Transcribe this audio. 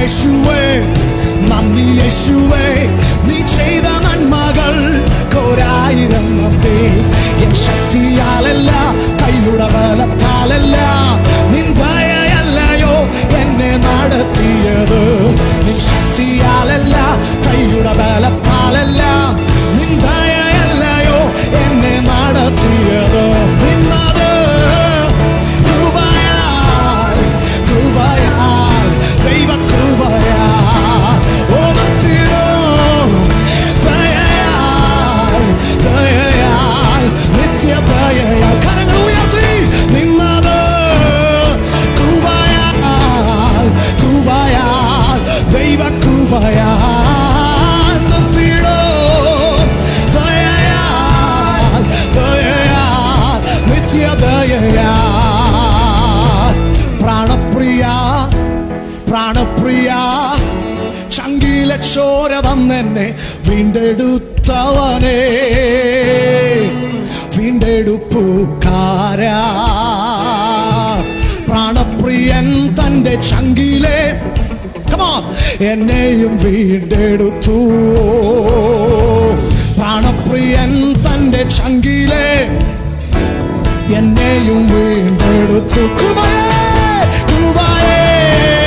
യേശുവേ, നന്ദി യേശുവേ, നീ ചെയ്ത നന്മകൾ കോരായിരം നന്ദി. എൻ ശക്തിയാലല്ല, കൈയുടെ ബലത്താലല്ല, നിൻ ദയയല്ലയോ എന്നെ നടത്തിയത്. നിൻ ശക്തിയാലല്ല, കൈയുടെ ബലത്താലല്ല, നിൻ ദയയല്ലയോ എന്നെ നടത്തിയത്. നിന്നത് കൃപയാൽ, കൃപയാൽ, ദൈവ കൃപയാൽ. ഓർത്തിടും ദയയാൽ, ദയയാൽ, നിത്യ ദയയാൽ. കരങ്ങൾ ഉയർത്തി. നിന്നത് കൃപയാൽ, കൃപയാൽ, ദൈവ കൃപയാൽ. നിർത്തിടും ദയയാൽ, ദയയാൽ, നിത്യ ദയയാൽ. പ്രാണപ്രിയ, പ്രാണപ്രിയ, ചങ്കിലെ ചോര തന്നെന്നെ വീണ്ടെടുത്തവനെ, വീണ്ടെടുപ്പുകാരാ. പ്രാണപ്രിയൻ തന്റെ ചങ്കിലെ എന്നെയും വീണ്ടെടുത്തു. പ്രാണപ്രിയൻ തന്റെ ചങ്കിലെ എന്നെയും വീണ്ടെടുത്തു. കൃപയേ, കൃപയേ,